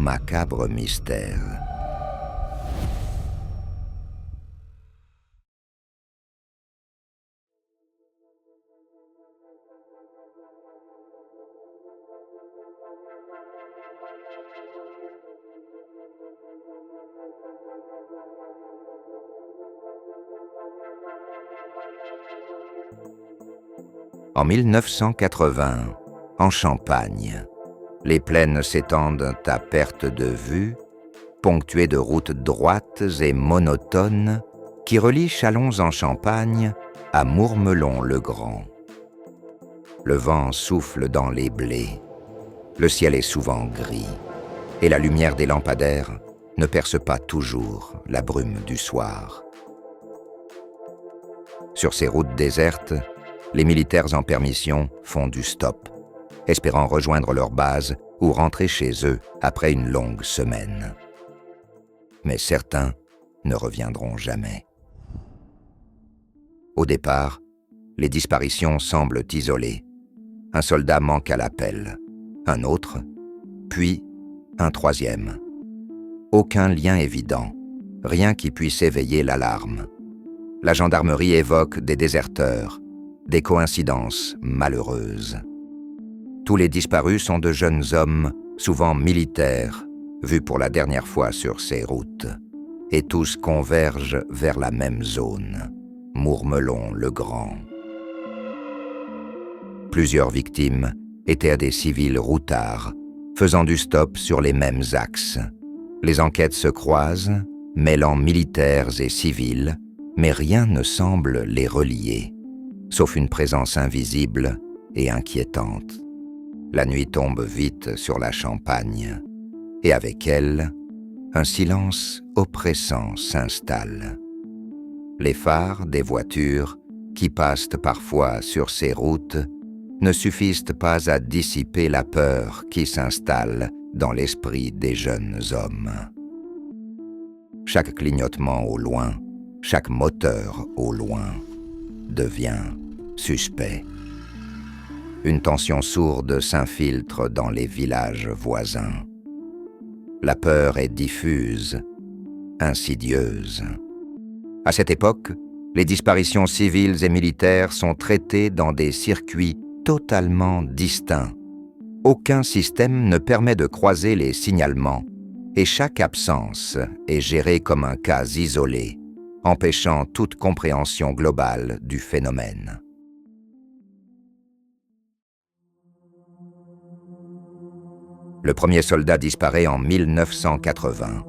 macabre mystère. En 1980, en Champagne, les plaines s'étendent à perte de vue, ponctuées de routes droites et monotones qui relient Châlons-en-Champagne à Mourmelon-le-Grand. Le vent souffle dans les blés, le ciel est souvent gris, et la lumière des lampadaires ne perce pas toujours la brume du soir. Sur ces routes désertes, les militaires en permission font du stop, espérant rejoindre leur base ou rentrer chez eux après une longue semaine. Mais certains ne reviendront jamais. Au départ, les disparitions semblent isolées. Un soldat manque à l'appel, un autre, puis un troisième. Aucun lien évident, rien qui puisse éveiller l'alarme. La gendarmerie évoque des déserteurs, des coïncidences malheureuses. Tous les disparus sont de jeunes hommes, souvent militaires, vus pour la dernière fois sur ces routes, et tous convergent vers la même zone, Mourmelon-le-Grand. Plusieurs victimes étaient des civils routards, faisant du stop sur les mêmes axes. Les enquêtes se croisent, mêlant militaires et civils, mais rien ne semble les relier, sauf une présence invisible et inquiétante. La nuit tombe vite sur la Champagne, et avec elle, un silence oppressant s'installe. Les phares des voitures, qui passent parfois sur ces routes, ne suffisent pas à dissiper la peur qui s'installe dans l'esprit des jeunes hommes. Chaque clignotement au loin, chaque moteur au loin, devient suspect. Une tension sourde s'infiltre dans les villages voisins. La peur est diffuse, insidieuse. À cette époque, les disparitions civiles et militaires sont traitées dans des circuits totalement distincts. Aucun système ne permet de croiser les signalements, et chaque absence est gérée comme un cas isolé, empêchant toute compréhension globale du phénomène. Le premier soldat disparaît en 1980.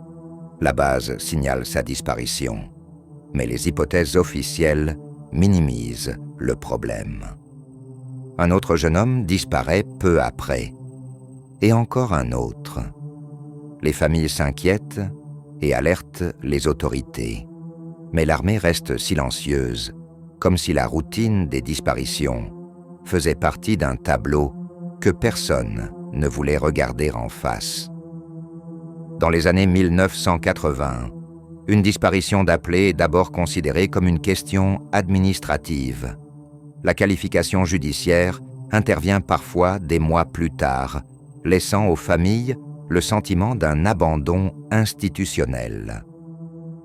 La base signale sa disparition, mais les hypothèses officielles minimisent le problème. Un autre jeune homme disparaît peu après, et encore un autre. Les familles s'inquiètent et alertent les autorités, mais l'armée reste silencieuse, comme si la routine des disparitions faisait partie d'un tableau que personne ne voulait regarder en face. Dans les années 1980, une disparition d'appelé est d'abord considérée comme une question administrative. La qualification judiciaire intervient parfois des mois plus tard, laissant aux familles le sentiment d'un abandon institutionnel.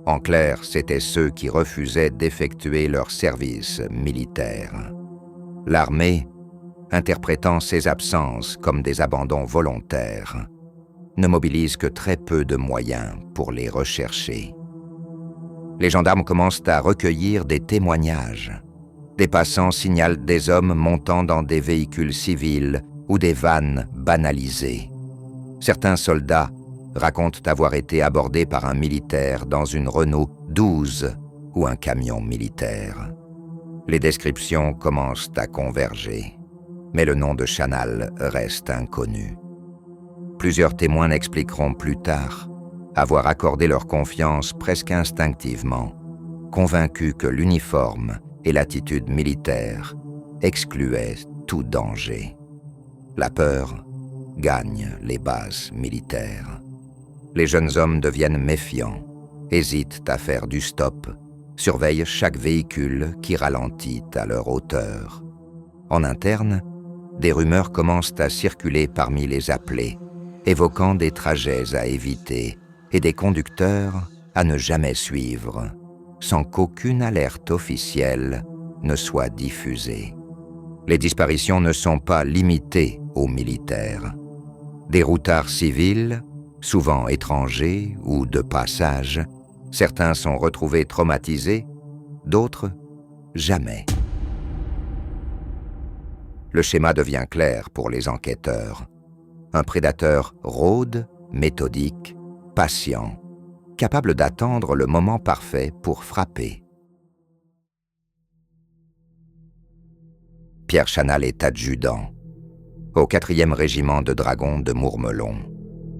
En clair, c'étaient ceux qui refusaient d'effectuer leur service militaire. L'armée, interprétant ces absences comme des abandons volontaires, ne mobilise que très peu de moyens pour les rechercher. Les gendarmes commencent à recueillir des témoignages. Des passants signalent des hommes montant dans des véhicules civils ou des vannes banalisées. Certains soldats racontent avoir été abordés par un militaire dans une Renault 12 ou un camion militaire. Les descriptions commencent à converger, mais le nom de Chanal reste inconnu. Plusieurs témoins n'expliqueront plus tard avoir accordé leur confiance presque instinctivement, convaincus que l'uniforme et l'attitude militaire excluaient tout danger. La peur gagne les bases militaires. Les jeunes hommes deviennent méfiants, hésitent à faire du stop, surveillent chaque véhicule qui ralentit à leur hauteur. En interne, des rumeurs commencent à circuler parmi les appelés, évoquant des trajets à éviter et des conducteurs à ne jamais suivre, sans qu'aucune alerte officielle ne soit diffusée. Les disparitions ne sont pas limitées aux militaires. Des routards civils, souvent étrangers ou de passage, certains sont retrouvés traumatisés, d'autres jamais. Le schéma devient clair pour les enquêteurs. Un prédateur rôde, méthodique, patient, capable d'attendre le moment parfait pour frapper. Pierre Chanal est adjudant au 4e régiment de dragons de Mourmelon.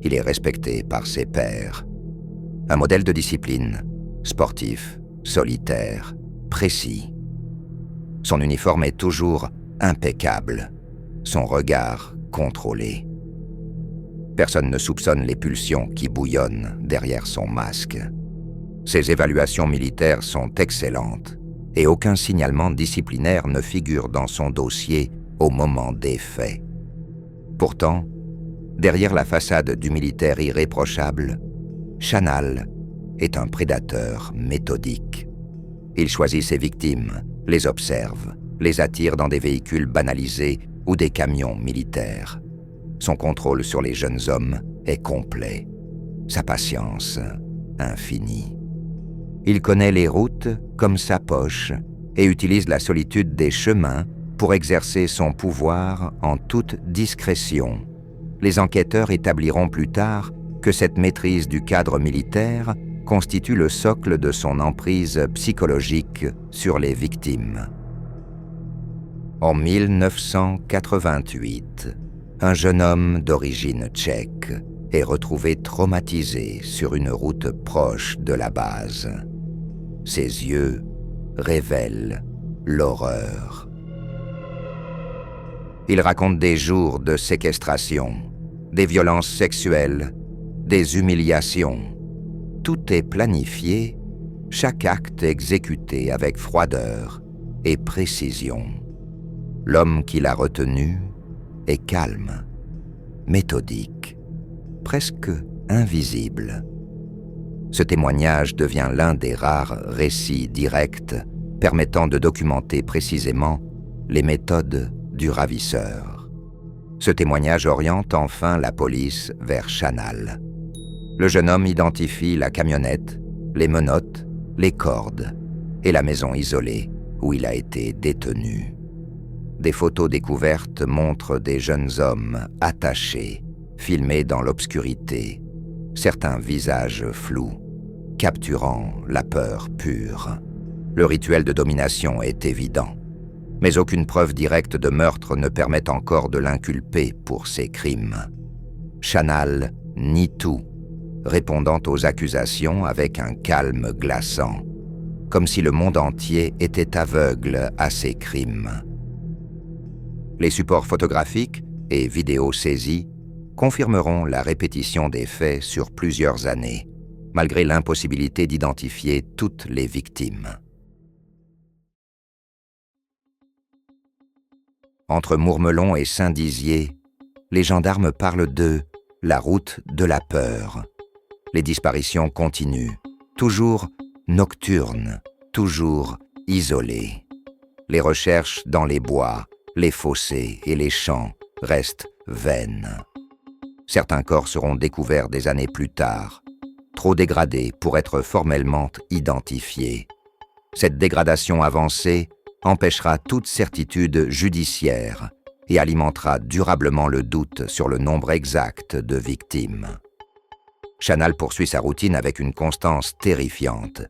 Il est respecté par ses pairs. Un modèle de discipline, sportif, solitaire, précis. Son uniforme est toujours impeccable, son regard contrôlé. Personne ne soupçonne les pulsions qui bouillonnent derrière son masque. Ses évaluations militaires sont excellentes et aucun signalement disciplinaire ne figure dans son dossier au moment des faits. Pourtant, derrière la façade du militaire irréprochable, Chanal est un prédateur méthodique. Il choisit ses victimes, les observe, les attire dans des véhicules banalisés ou des camions militaires. Son contrôle sur les jeunes hommes est complet, sa patience infinie. Il connaît les routes comme sa poche et utilise la solitude des chemins pour exercer son pouvoir en toute discrétion. Les enquêteurs établiront plus tard que cette maîtrise du cadre militaire constitue le socle de son emprise psychologique sur les victimes. En 1988, un jeune homme d'origine tchèque est retrouvé traumatisé sur une route proche de la base. Ses yeux révèlent l'horreur. Il raconte des jours de séquestration, des violences sexuelles, des humiliations. Tout est planifié, chaque acte exécuté avec froideur et précision. L'homme qui l'a retenu est calme, méthodique, presque invisible. Ce témoignage devient l'un des rares récits directs permettant de documenter précisément les méthodes du ravisseur. Ce témoignage oriente enfin la police vers Chanal. Le jeune homme identifie la camionnette, les menottes, les cordes et la maison isolée où il a été détenu. Des photos découvertes montrent des jeunes hommes attachés, filmés dans l'obscurité, certains visages flous, capturant la peur pure. Le rituel de domination est évident, mais aucune preuve directe de meurtre ne permet encore de l'inculper pour ses crimes. Chanal nie tout, répondant aux accusations avec un calme glaçant, comme si le monde entier était aveugle à ses crimes. Les supports photographiques et vidéos saisis confirmeront la répétition des faits sur plusieurs années, malgré l'impossibilité d'identifier toutes les victimes. Entre Mourmelon et Saint-Dizier, les gendarmes parlent de « la route de la peur ». Les disparitions continuent, toujours nocturnes, toujours isolées. Les recherches dans les bois, les fossés et les champs restent vaines. Certains corps seront découverts des années plus tard, trop dégradés pour être formellement identifiés. Cette dégradation avancée empêchera toute certitude judiciaire et alimentera durablement le doute sur le nombre exact de victimes. Chanal poursuit sa routine avec une constance terrifiante.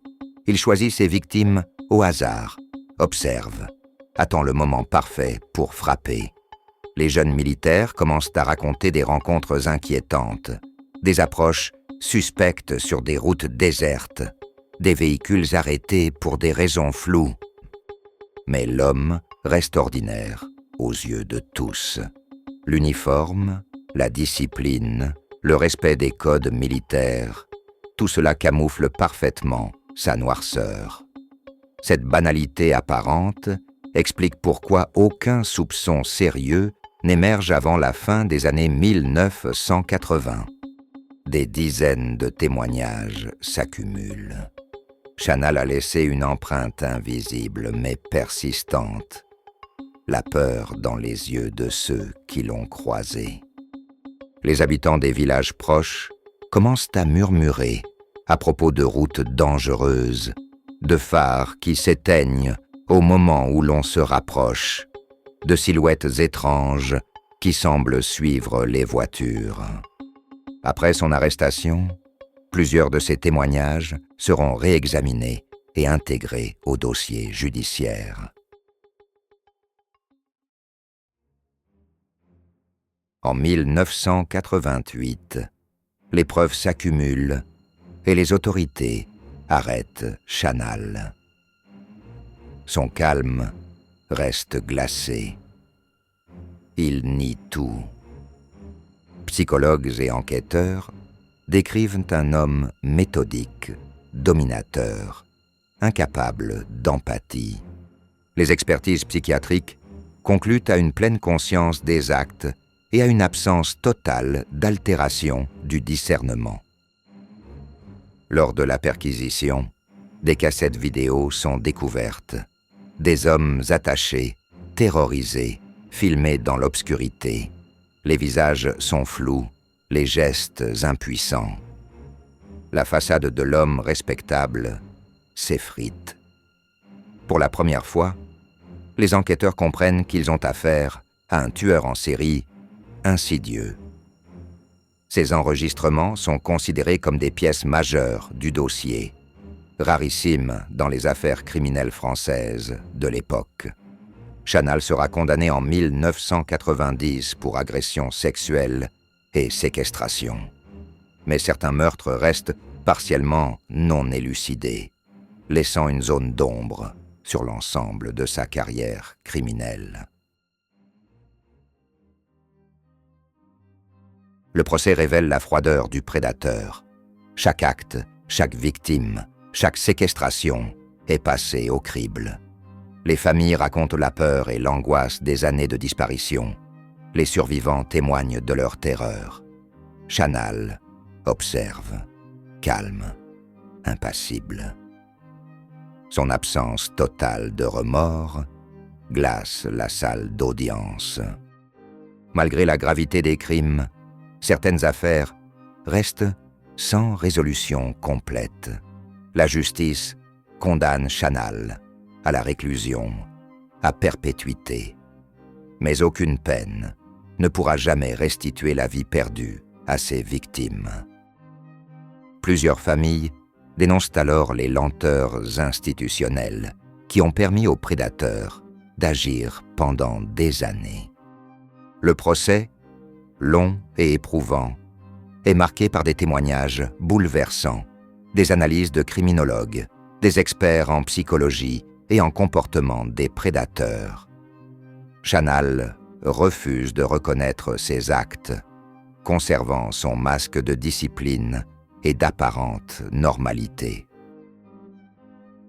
Il choisit ses victimes au hasard, observe, attend le moment parfait pour frapper. Les jeunes militaires commencent à raconter des rencontres inquiétantes, des approches suspectes sur des routes désertes, des véhicules arrêtés pour des raisons floues. Mais l'homme reste ordinaire aux yeux de tous. L'uniforme, la discipline, le respect des codes militaires, tout cela camoufle parfaitement sa noirceur. Cette banalité apparente explique pourquoi aucun soupçon sérieux n'émerge avant la fin des années 1980. Des dizaines de témoignages s'accumulent. Chanal a laissé une empreinte invisible mais persistante. La peur dans les yeux de ceux qui l'ont croisé. Les habitants des villages proches commencent à murmurer à propos de routes dangereuses, de phares qui s'éteignent au moment où l'on se rapproche, de silhouettes étranges qui semblent suivre les voitures. Après son arrestation, plusieurs de ces témoignages seront réexaminés et intégrés au dossier judiciaire. En 1988, les preuves s'accumulent et les autorités arrêtent Chanal. Son calme reste glacé. Il nie tout. Psychologues et enquêteurs décrivent un homme méthodique, dominateur, incapable d'empathie. Les expertises psychiatriques concluent à une pleine conscience des actes et à une absence totale d'altération du discernement. Lors de la perquisition, des cassettes vidéo sont découvertes. Des hommes attachés, terrorisés, filmés dans l'obscurité. Les visages sont flous, les gestes impuissants. La façade de l'homme respectable s'effrite. Pour la première fois, les enquêteurs comprennent qu'ils ont affaire à un tueur en série insidieux. Ces enregistrements sont considérés comme des pièces majeures du dossier, rarissimes dans les affaires criminelles françaises de l'époque. Chanal sera condamné en 1990 pour agression sexuelle et séquestration. Mais certains meurtres restent partiellement non élucidés, laissant une zone d'ombre sur l'ensemble de sa carrière criminelle. Le procès révèle la froideur du prédateur. Chaque acte, chaque victime, chaque séquestration est passée au crible. Les familles racontent la peur et l'angoisse des années de disparition. Les survivants témoignent de leur terreur. Chanal observe, calme, impassible. Son absence totale de remords glace la salle d'audience. Malgré la gravité des crimes, certaines affaires restent sans résolution complète. La justice condamne Chanal à la réclusion, à perpétuité. Mais aucune peine ne pourra jamais restituer la vie perdue à ses victimes. Plusieurs familles dénoncent alors les lenteurs institutionnelles qui ont permis aux prédateurs d'agir pendant des années. Le procès, long et éprouvant, est marqué par des témoignages bouleversants, des analyses de criminologues, des experts en psychologie et en comportement des prédateurs. Chanal refuse de reconnaître ses actes, conservant son masque de discipline et d'apparente normalité.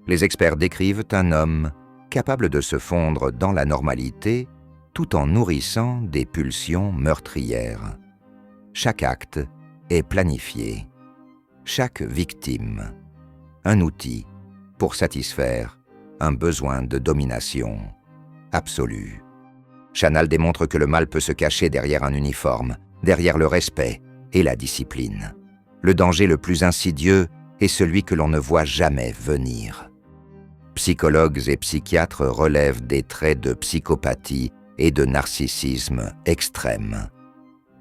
Les experts décrivent un homme capable de se fondre dans la normalité tout en nourrissant des pulsions meurtrières. Chaque acte est planifié, chaque victime, un outil pour satisfaire un besoin de domination absolue. Chanal démontre que le mal peut se cacher derrière un uniforme, derrière le respect et la discipline. Le danger le plus insidieux est celui que l'on ne voit jamais venir. Psychologues et psychiatres relèvent des traits de psychopathie et de narcissisme extrême.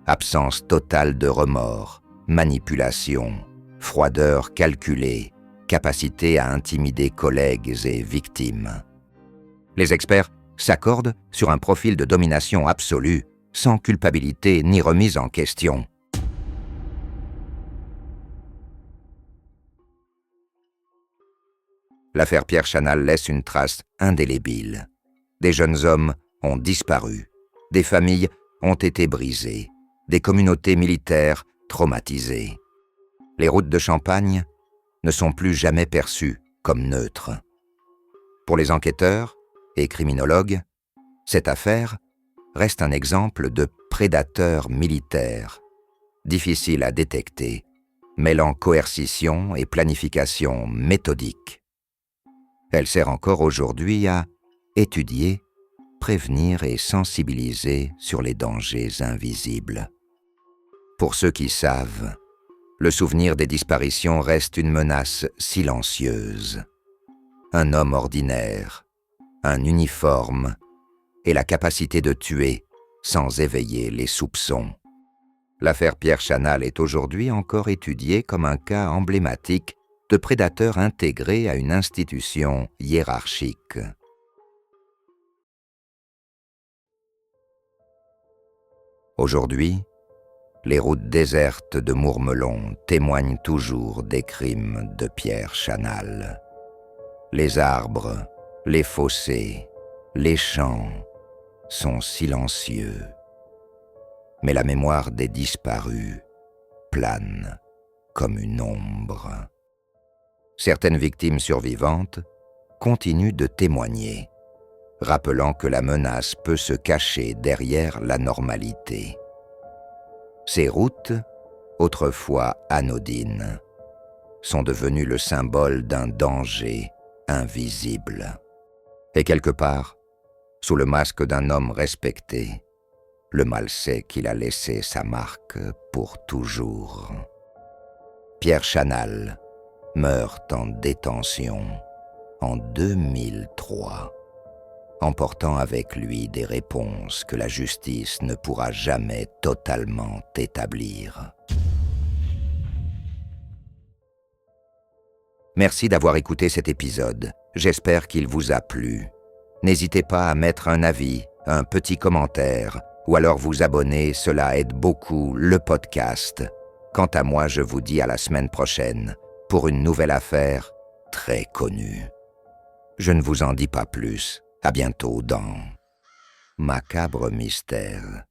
Absence totale de remords, manipulation, froideur calculée, capacité à intimider collègues et victimes. Les experts s'accordent sur un profil de domination absolue, sans culpabilité ni remise en question. L'affaire Pierre Chanal laisse une trace indélébile. Des jeunes hommes ont disparu, des familles ont été brisées, des communautés militaires traumatisées. Les routes de Champagne ne sont plus jamais perçues comme neutres. Pour les enquêteurs et criminologues, cette affaire reste un exemple de prédateur militaire, difficile à détecter, mêlant coercition et planification méthodique. Elle sert encore aujourd'hui à étudier, prévenir et sensibiliser sur les dangers invisibles. Pour ceux qui savent, le souvenir des disparitions reste une menace silencieuse. Un homme ordinaire, un uniforme et la capacité de tuer sans éveiller les soupçons. L'affaire Pierre Chanal est aujourd'hui encore étudiée comme un cas emblématique de prédateur intégré à une institution hiérarchique. Aujourd'hui, les routes désertes de Mourmelon témoignent toujours des crimes de Pierre Chanal. Les arbres, les fossés, les champs sont silencieux. Mais la mémoire des disparus plane comme une ombre. Certaines victimes survivantes continuent de témoigner, rappelant que la menace peut se cacher derrière la normalité. Ces routes, autrefois anodines, sont devenues le symbole d'un danger invisible. Et quelque part, sous le masque d'un homme respecté, le mal sait qu'il a laissé sa marque pour toujours. Pierre Chanal meurt en détention en 2003, emportant avec lui des réponses que la justice ne pourra jamais totalement établir. Merci d'avoir écouté cet épisode. J'espère qu'il vous a plu. N'hésitez pas à mettre un avis, un petit commentaire, ou alors vous abonner, cela aide beaucoup le podcast. Quant à moi, je vous dis à la semaine prochaine pour une nouvelle affaire très connue. Je ne vous en dis pas plus. À bientôt dans Macabre Mystère.